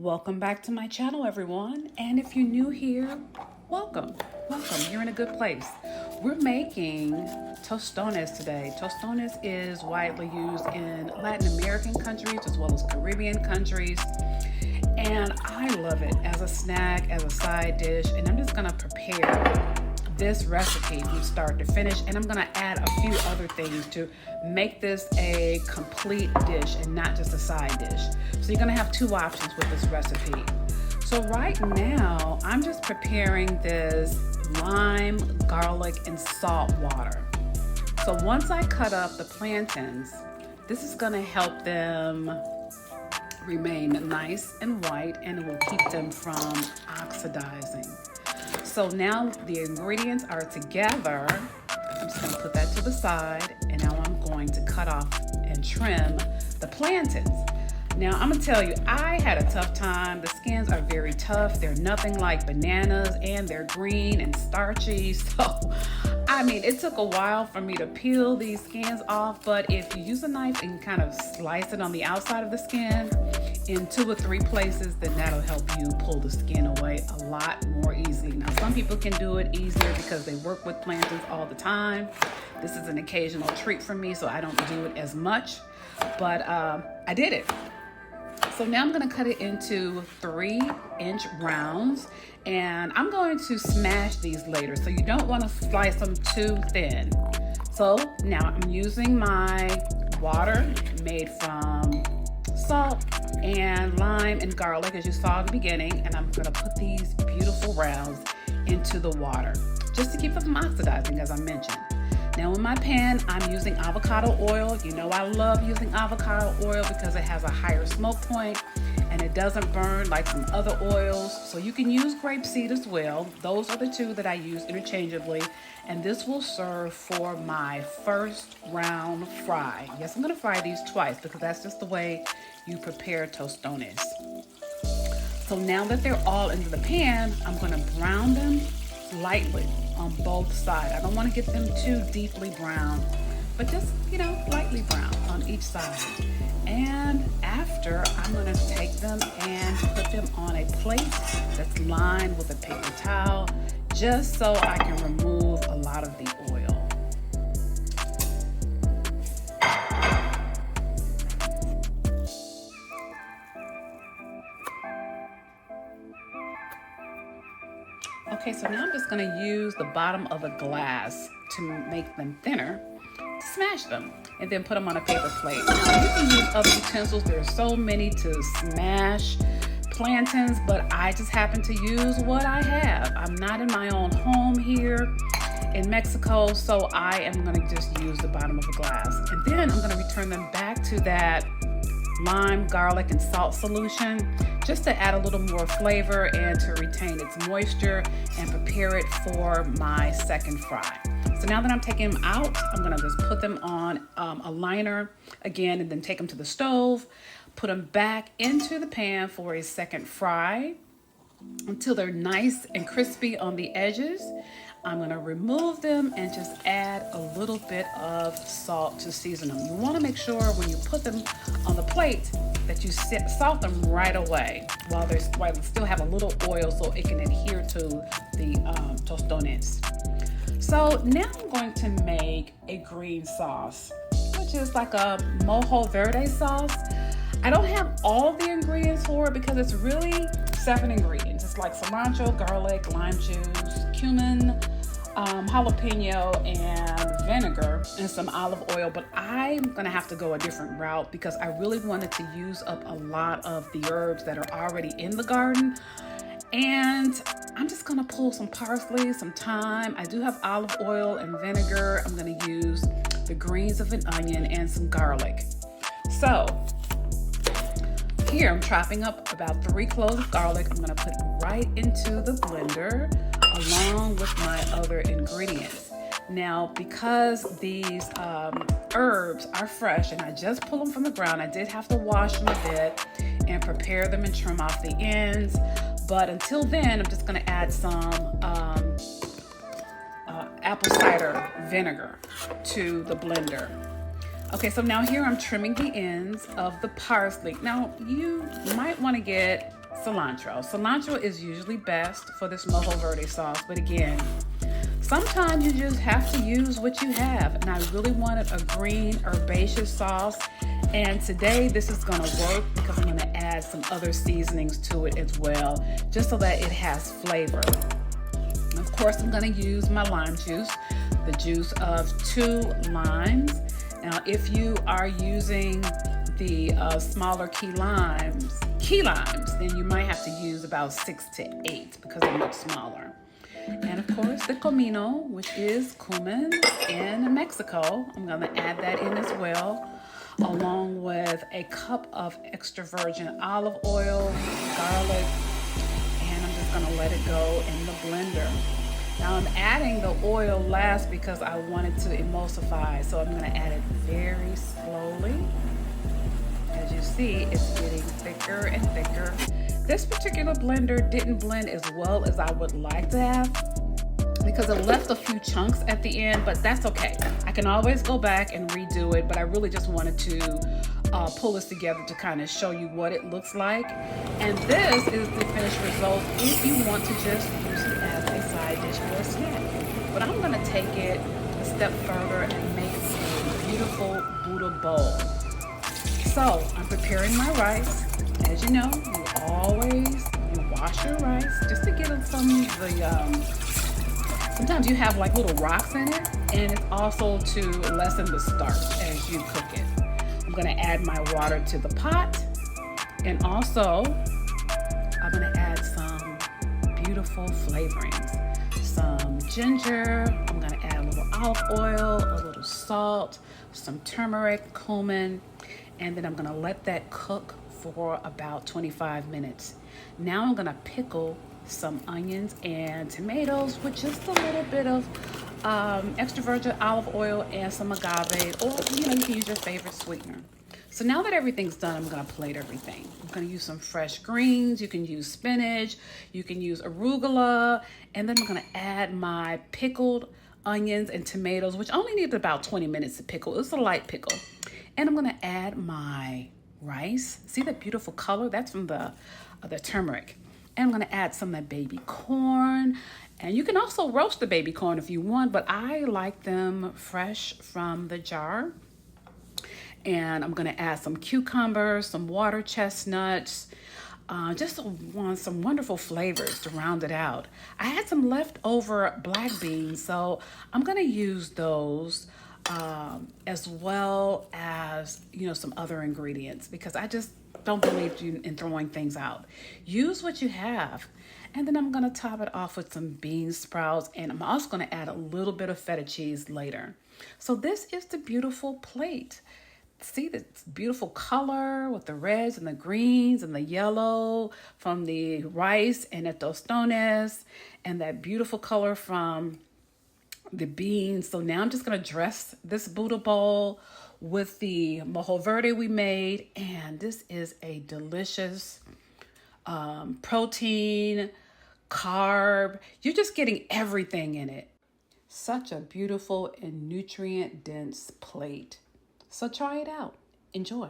Welcome back to my channel, everyone. And if you're new here, welcome. You're in a good place. We're making tostones today. Tostones is widely used in Latin American countries as well as Caribbean countries. And I love it as a snack, as a side dish. And I'm just gonna prepare this recipe from start to finish, and I'm gonna add a few other things to make this a complete dish and not just a side dish. So you're gonna have two options with this recipe. So right now, I'm just preparing this lime, garlic, and salt water. So once I cut up the plantains, this is gonna help them remain nice and white, and it will keep them from oxidizing. So now the ingredients are together. I'm just gonna put that to the side, and now I'm going to cut off and trim the plantains. Now I'm gonna tell you, I had a tough time. The skins are very tough. They're nothing like bananas, and they're green and starchy. So, I mean, it took a while for me to peel these skins off, but if you use a knife and kind of slice it on the outside of the skin in 2 or 3 places, then that'll help you pull the skin away a lot more easily. Now, some people can do it easier because they work with plantains all the time. This is an occasional treat for me, so I don't do it as much, but I did it. So now I'm gonna cut it into 3-inch rounds, and I'm going to smash these later, so you don't wanna slice them too thin. So now I'm using my water made from salt and lime and garlic, as you saw in the beginning, and I'm gonna put these beautiful rounds into the water, just to keep them from oxidizing, as I mentioned. Now in my pan, I'm using avocado oil. You know I love using avocado oil because it has a higher smoke point and it doesn't burn like some other oils. So you can use grapeseed as well. Those are the two that I use interchangeably. And this will serve for my first round fry. Yes, I'm gonna fry these twice because that's just the way you prepare tostones. So now that they're all into the pan, I'm gonna brown them lightly on both sides. I don't want to get them too deeply brown, but just, lightly brown on each side. And after, I'm going to take them and put them on a plate that's lined with a paper towel, just so I can remove a lot of the oil. Okay, so now I'm just gonna use the bottom of a glass to make them thinner, to smash them, and then put them on a paper plate. Now, you can use other utensils. There's so many to smash plantains, but I just happen to use what I have. I'm not in my own home here in Mexico, so I am gonna just use the bottom of a glass. And then I'm gonna return them back to that lime, garlic, and salt solution, just to add a little more flavor and to retain its moisture and prepare it for my second fry. So now that I'm taking them out, I'm gonna just put them on a liner again, and then take them to the stove, put them back into the pan for a second fry until they're nice and crispy on the edges. I'm gonna remove them and just add a little bit of salt to season them. You wanna make sure when you put them on the plate that you salt them right away while they still have a little oil, so it can adhere to the tostones. So now I'm going to make a green sauce, which is like a mojo verde sauce. I don't have all the ingredients for it because it's really 7 ingredients. It's like cilantro, garlic, lime juice, cumin, jalapeno, and vinegar, and some olive oil. But I'm gonna have to go a different route because I really wanted to use up a lot of the herbs that are already in the garden. And I'm just gonna pull some parsley, some thyme. I do have olive oil and vinegar. I'm gonna use the greens of an onion and some garlic. So here I'm chopping up about 3 cloves of garlic. I'm gonna put right into the blender along with my other ingredients. Now, because these herbs are fresh and I just pulled them from the ground, I did have to wash them a bit and prepare them and trim off the ends. But until then, I'm just gonna add some apple cider vinegar to the blender. Okay, so now here I'm trimming the ends of the parsley. Now you might want to get cilantro. Cilantro is usually best for this mojo verde sauce, but again, sometimes you just have to use what you have. And I really wanted a green herbaceous sauce. And today this is gonna work because I'm gonna add some other seasonings to it as well, just so that it has flavor. And of course, I'm gonna use my lime juice, the juice of 2 limes. Now, if you are using the smaller key limes, then you might have to use about 6 to 8 because they're much smaller. And of course, the comino, which is cumin in Mexico. I'm gonna add that in as well, along with a cup of extra virgin olive oil, garlic, and I'm just gonna let it go in the blender. Now I'm adding the oil last because I wanted to emulsify, so I'm gonna add it very slowly. As you see, it's getting thicker and thicker. This particular blender didn't blend as well as I would like to have because it left a few chunks at the end, but that's okay. I can always go back and redo it, but I really just wanted to pull this together to kind of show you what it looks like. And this is the finished result if you want to just use it as a side dish or a snack. But I'm gonna take it a step further and make a beautiful Buddha bowl. So I'm preparing my rice. As you know, you wash your rice just to get some of the, sometimes you have like little rocks in it, and it's also to lessen the starch as you cook it. I'm gonna add my water to the pot, and also I'm gonna add some beautiful flavorings. Some ginger, I'm gonna add a little olive oil, a little salt, some turmeric, cumin, and then I'm gonna let that cook for about 25 minutes. Now I'm gonna pickle some onions and tomatoes with just a little bit of extra virgin olive oil and some agave, or you can use your favorite sweetener. So now that everything's done, I'm gonna plate everything. I'm gonna use some fresh greens. You can use spinach, you can use arugula, and then I'm gonna add my pickled onions and tomatoes, which only need about 20 minutes to pickle. It's a light pickle. And I'm gonna add my rice. See that beautiful color? That's from the turmeric. And I'm gonna add some of that baby corn. And you can also roast the baby corn if you want, but I like them fresh from the jar. And I'm gonna add some cucumbers, some water chestnuts, just want some wonderful flavors to round it out. I had some leftover black beans, so I'm gonna use those as well as, some other ingredients, because I just don't believe in throwing things out. Use what you have. And then I'm gonna top it off with some bean sprouts, and I'm also gonna add a little bit of feta cheese later. So this is the beautiful plate. See the beautiful color with the reds and the greens and the yellow from the rice and the tostones, and that beautiful color from the beans. So now I'm just gonna dress this Buddha bowl with the mojo verde we made, and this is a delicious protein, carb. You're just getting everything in it. Such a beautiful and nutrient dense plate. So try it out. Enjoy.